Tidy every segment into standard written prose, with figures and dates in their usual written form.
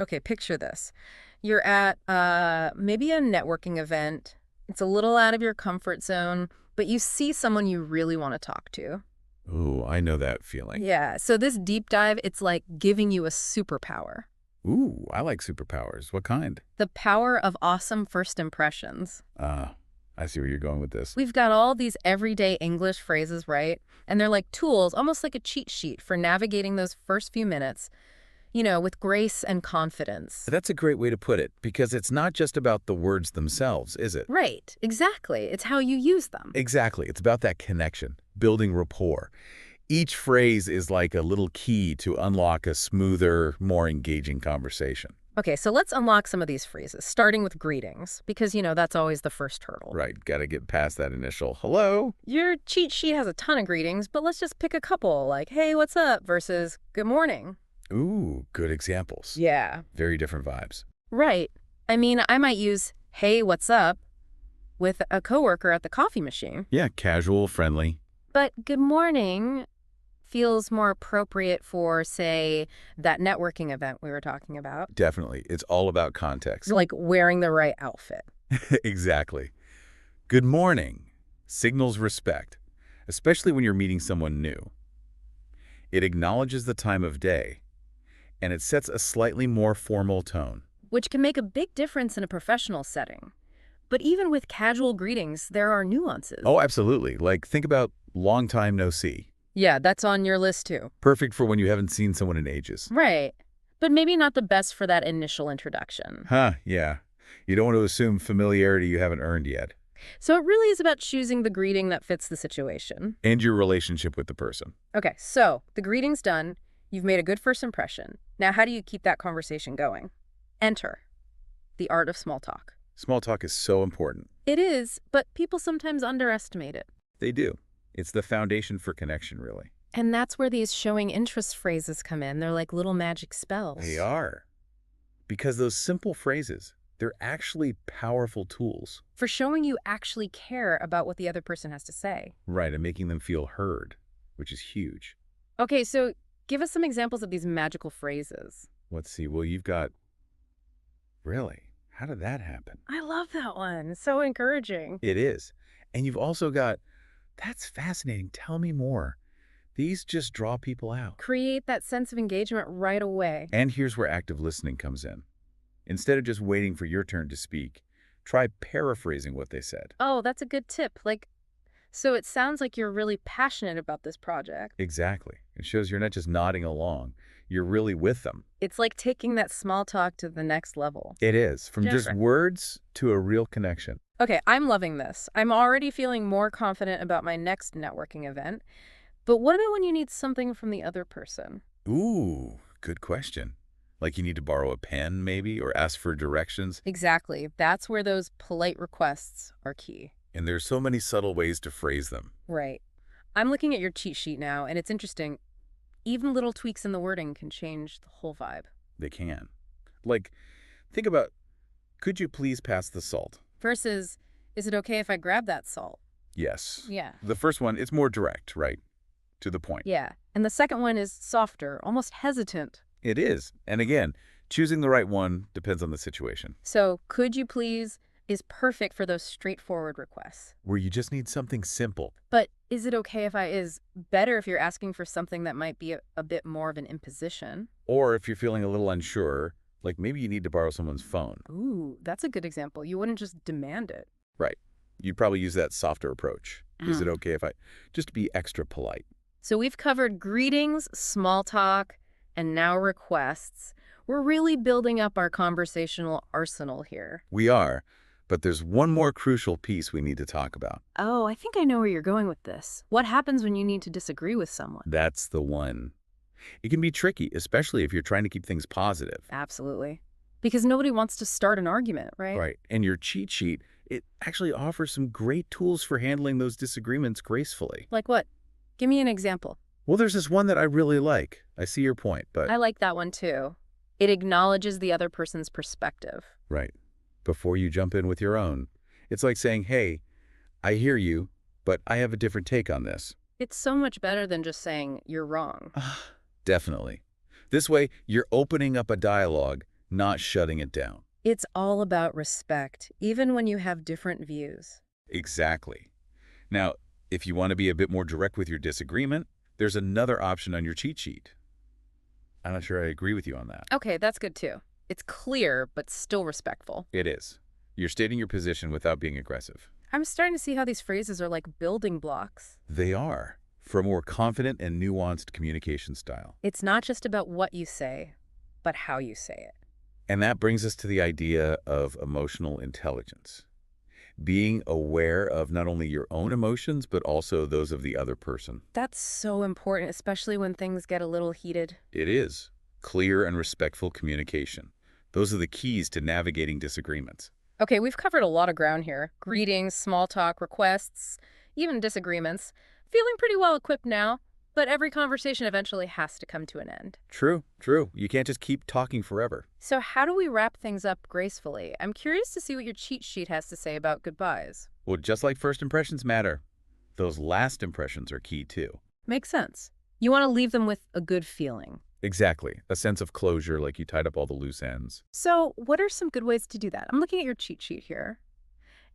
Okay, picture this. You're at maybe a networking event. It's a little out of your comfort zone, but you see someone you really want to talk to. Ooh, I know that feeling. Yeah, so this deep dive, it's like giving you a superpower. Ooh, I like superpowers. What kind? The power of awesome first impressions. I see where you're going with this. We've got all these everyday English phrases, right? And they're like tools, almost like a cheat sheet for navigating those first few minutes, with grace and confidence. That's a great way to put it, because it's not just about the words themselves, is it? Right, exactly. It's how you use them. Exactly. It's about that connection, building rapport. Each phrase is like a little key to unlock a smoother, more engaging conversation. Okay, so let's unlock some of these phrases, starting with greetings, because, that's always the first hurdle. Right. Got to get past that initial hello. Your cheat sheet has a ton of greetings, but let's just pick a couple, like, hey, what's up, versus good morning. Ooh, good examples. Yeah. Very different vibes. Right. I mean, I might use, hey, what's up, with a coworker at the coffee machine. Yeah, casual, friendly. But good morning feels more appropriate for, say, that networking event we were talking about. Definitely. It's all about context. Like wearing the right outfit. Exactly. Good morning signals respect, especially when you're meeting someone new. It acknowledges the time of day, and it sets a slightly more formal tone. Which can make a big difference in a professional setting. But even with casual greetings, there are nuances. Oh, absolutely. Like, think about long time no see. Yeah, that's on your list too. Perfect for when you haven't seen someone in ages. Right. But maybe not the best for that initial introduction. Huh, yeah. You don't want to assume familiarity you haven't earned yet. So it really is about choosing the greeting that fits the situation. And your relationship with the person. Okay, so the greeting's done. You've made a good first impression. Now, how do you keep that conversation going? Enter the art of small talk. Small talk is so important. It is, but people sometimes underestimate it. They do. It's the foundation for connection, really. And that's where these showing interest phrases come in. They're like little magic spells. They are. Because those simple phrases, they're actually powerful tools. For showing you actually care about what the other person has to say. Right, and making them feel heard, which is huge. Okay, so give us some examples of these magical phrases. Let's see. Well, you've got... Really? How did that happen? I love that one. So encouraging. It is. And you've also got, that's fascinating. Tell me more. These just draw people out. Create that sense of engagement right away. And here's where active listening comes in. Instead of just waiting for your turn to speak, try paraphrasing what they said. Oh, that's a good tip. So it sounds like you're really passionate about this project. Exactly. It shows you're not just nodding along. You're really with them. It's like taking that small talk to the next level. It is. From just Different. words to a real connection. Okay, I'm loving this. I'm already feeling more confident about my next networking event. But what about when you need something from the other person? Ooh, good question. Like you need to borrow a pen, maybe, or ask for directions. Exactly. That's where those polite requests are key. And there's so many subtle ways to phrase them. Right. I'm looking at your cheat sheet now, and it's interesting. Even little tweaks in the wording can change the whole vibe. They can. Like, think about, could you please pass the salt? Versus, is it okay if I grab that salt? Yes. Yeah. The first one, it's more direct, right? To the point. Yeah. And the second one is softer, almost hesitant. It is. And again, choosing the right one depends on the situation. So, could you please is perfect for those straightforward requests. Where you just need something simple. But is it okay if I is better if you're asking for something that might be a bit more of an imposition? Or if you're feeling a little unsure, like maybe you need to borrow someone's phone. Ooh, that's a good example. You wouldn't just demand it. Right. You'd probably use that softer approach. Is it okay if I just be extra polite? So we've covered greetings, small talk, and now requests. We're really building up our conversational arsenal here. We are. But there's one more crucial piece we need to talk about. Oh, I think I know where you're going with this. What happens when you need to disagree with someone? That's the one. It can be tricky, especially if you're trying to keep things positive. Absolutely. Because nobody wants to start an argument, right? Right. And your cheat sheet, it actually offers some great tools for handling those disagreements gracefully. Like what? Give me an example. Well, there's this one that I really like. I see your point, but... I like that one too. It acknowledges the other person's perspective. Right. Before you jump in with your own. It's like saying, hey, I hear you, but I have a different take on this. It's so much better than just saying, you're wrong. Definitely. This way, you're opening up a dialogue, not shutting it down. It's all about respect, even when you have different views. Exactly. Now, if you want to be a bit more direct with your disagreement, there's another option on your cheat sheet. I'm not sure I agree with you on that. Okay, that's good too. It's clear, but still respectful. It is. You're stating your position without being aggressive. I'm starting to see how these phrases are like building blocks. They are, for a more confident and nuanced communication style. It's not just about what you say, but how you say it. And that brings us to the idea of emotional intelligence. Being aware of not only your own emotions, but also those of the other person. That's so important, especially when things get a little heated. It is. Clear and respectful communication. Those are the keys to navigating disagreements. Okay, we've covered a lot of ground here. Greetings, small talk, requests, even disagreements. Feeling pretty well equipped now, but every conversation eventually has to come to an end. True, true. You can't just keep talking forever. So how do we wrap things up gracefully? I'm curious to see what your cheat sheet has to say about goodbyes. Well, just like first impressions matter, those last impressions are key too. Makes sense. You want to leave them with a good feeling. Exactly. A sense of closure, like you tied up all the loose ends. So what are some good ways to do that? I'm looking at your cheat sheet here,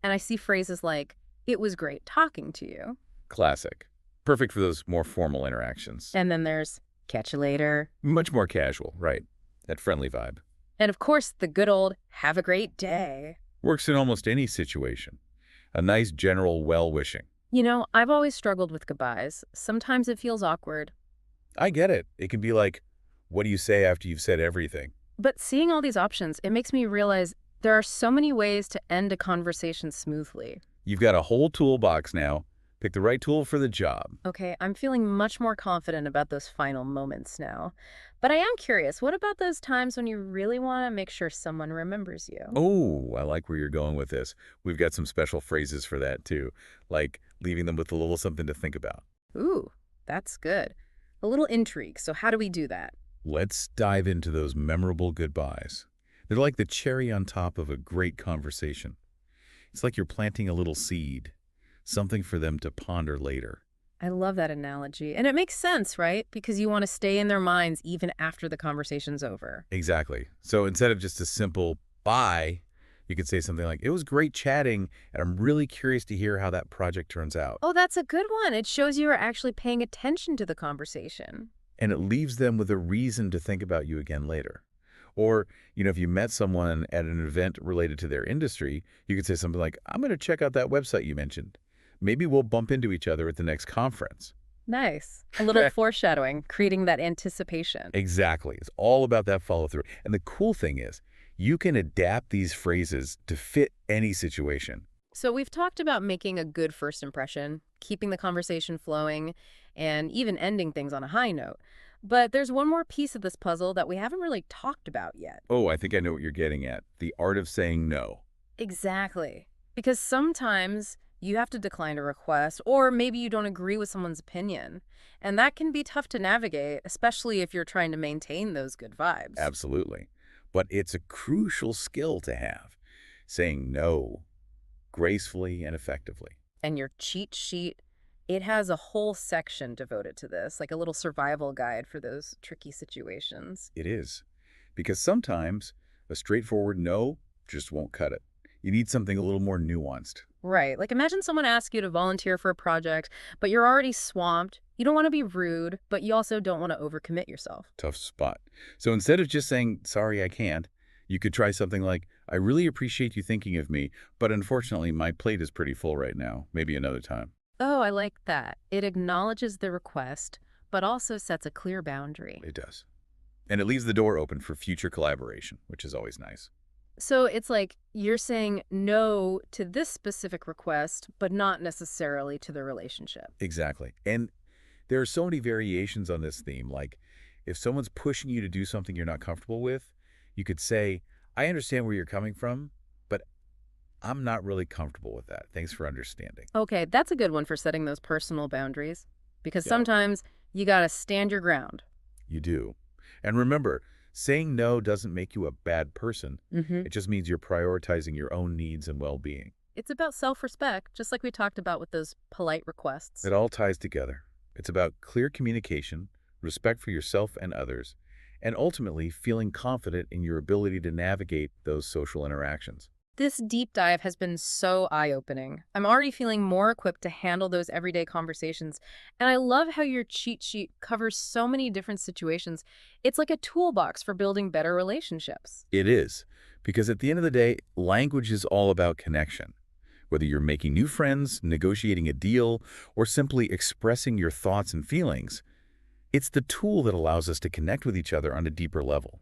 and I see phrases like, "It was great talking to you." Classic. Perfect for those more formal interactions. And then there's, "Catch you later." Much more casual, right? That friendly vibe. And of course, the good old, "Have a great day." Works in almost any situation. A nice general well-wishing. You know, I've always struggled with goodbyes. Sometimes it feels awkward. I get it. It can be like, what do you say after you've said everything? But seeing all these options, it makes me realize there are so many ways to end a conversation smoothly. You've got a whole toolbox now. Pick the right tool for the job. Okay, I'm feeling much more confident about those final moments now. But I am curious, what about those times when you really want to make sure someone remembers you? Oh, I like where you're going with this. We've got some special phrases for that too, like leaving them with a little something to think about. Ooh, that's good. A little intrigue, so how do we do that? Let's dive into those memorable goodbyes. They're like the cherry on top of a great conversation. It's like you're planting a little seed, something for them to ponder later. I love that analogy. And it makes sense, right? Because you want to stay in their minds even after the conversation's over. Exactly. So instead of just a simple bye, you could say something like, it was great chatting, and I'm really curious to hear how that project turns out. Oh, that's a good one. It shows you are actually paying attention to the conversation. And it leaves them with a reason to think about you again later. Or, if you met someone at an event related to their industry, you could say something like, I'm going to check out that website you mentioned. Maybe we'll bump into each other at the next conference. Nice. A little foreshadowing, creating that anticipation. Exactly. It's all about that follow-through. And the cool thing is, you can adapt these phrases to fit any situation. So we've talked about making a good first impression, keeping the conversation flowing, and even ending things on a high note. But there's one more piece of this puzzle that we haven't really talked about yet. Oh, I think I know what you're getting at. The art of saying no. Exactly. Because sometimes you have to decline a request, or maybe you don't agree with someone's opinion. And that can be tough to navigate, especially if you're trying to maintain those good vibes. Absolutely. But it's a crucial skill to have. Saying no gracefully and effectively. And your cheat sheet, it has a whole section devoted to this, like a little survival guide for those tricky situations. It is. Because sometimes a straightforward no just won't cut it. You need something a little more nuanced. Right. Like imagine someone asks you to volunteer for a project, but you're already swamped. You don't want to be rude, but you also don't want to overcommit yourself. Tough spot. So instead of just saying, sorry, I can't, you could try something like, I really appreciate you thinking of me, but unfortunately my plate is pretty full right now. Maybe another time. Oh, I like that. It acknowledges the request, but also sets a clear boundary. It does. And it leaves the door open for future collaboration, which is always nice. So it's like you're saying no to this specific request, but not necessarily to the relationship. Exactly. And there are so many variations on this theme. Like if someone's pushing you to do something you're not comfortable with, you could say, I understand where you're coming from, but I'm not really comfortable with that. Thanks for understanding. Okay, that's a good one for setting those personal boundaries, because Yeah. sometimes you got to stand your ground. You do. And remember, saying no doesn't make you a bad person. It just means you're prioritizing your own needs and well-being. It's about self-respect, just like we talked about with those polite requests. It all ties together. It's about clear communication, respect for yourself and others, and ultimately feeling confident in your ability to navigate those social interactions. This deep dive has been so eye-opening. I'm already feeling more equipped to handle those everyday conversations, and I love how your cheat sheet covers so many different situations. It's like a toolbox for building better relationships. It is, because at the end of the day, language is all about connection. Whether you're making new friends, negotiating a deal, or simply expressing your thoughts and feelings, it's the tool that allows us to connect with each other on a deeper level.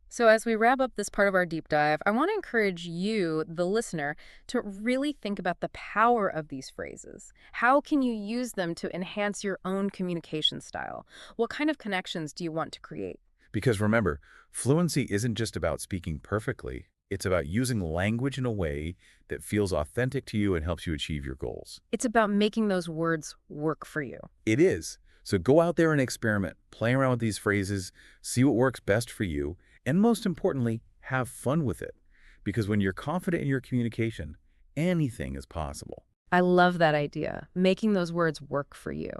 So, as we wrap up this part of our deep dive, I want to encourage you, the listener, to really think about the power of these phrases. How can you use them to enhance your own communication style? What kind of connections do you want to create? Because remember, fluency isn't just about speaking perfectly, it's about using language in a way that feels authentic to you and helps you achieve your goals. It's about making those words work for you. It is. So go out there and experiment, play around with these phrases, see what works best for you, and most importantly, have fun with it. Because when you're confident in your communication, anything is possible. I love that idea, making those words work for you.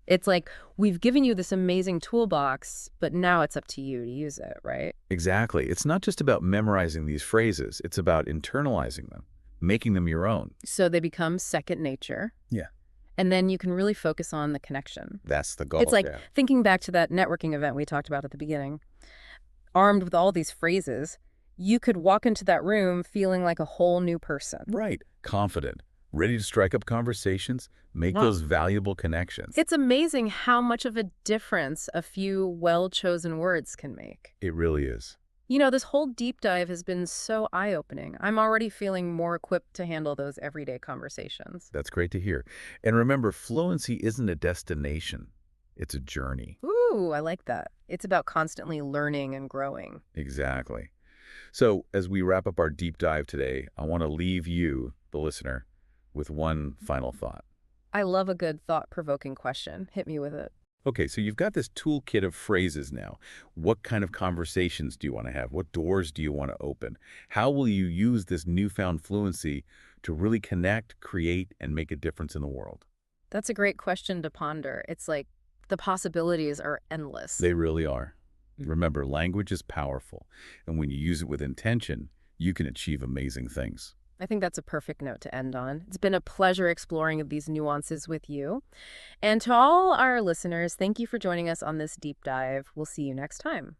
It's like we've given you this amazing toolbox, but now it's up to you to use it, right? Exactly. It's not just about memorizing these phrases, it's about internalizing them, making them your own. So they become second nature, Yeah. and then you can really focus on the connection. That's the goal. It's like Yeah. thinking back to that networking event we talked about at the beginning. Armed with all these phrases, you could walk into that room feeling like a whole new person. Right. Confident, ready to strike up conversations, make Wow. those valuable connections. It's amazing how much of a difference a few well-chosen words can make. It really is. This whole deep dive has been so eye-opening. I'm already feeling more equipped to handle those everyday conversations. That's great to hear. And remember, fluency isn't a destination. It's a journey. Ooh, I like that. It's about constantly learning and growing. Exactly. So as we wrap up our deep dive today, I want to leave you, the listener, with one final thought. I love a good thought-provoking question. Hit me with it. Okay, so you've got this toolkit of phrases now. What kind of conversations do you want to have? What doors do you want to open? How will you use this newfound fluency to really connect, create, and make a difference in the world? That's a great question to ponder. It's like the possibilities are endless. They really are. Remember, language is powerful, and when you use it with intention, you can achieve amazing things. I think that's a perfect note to end on. It's been a pleasure exploring these nuances with you. And to all our listeners, thank you for joining us on this deep dive. We'll see you next time.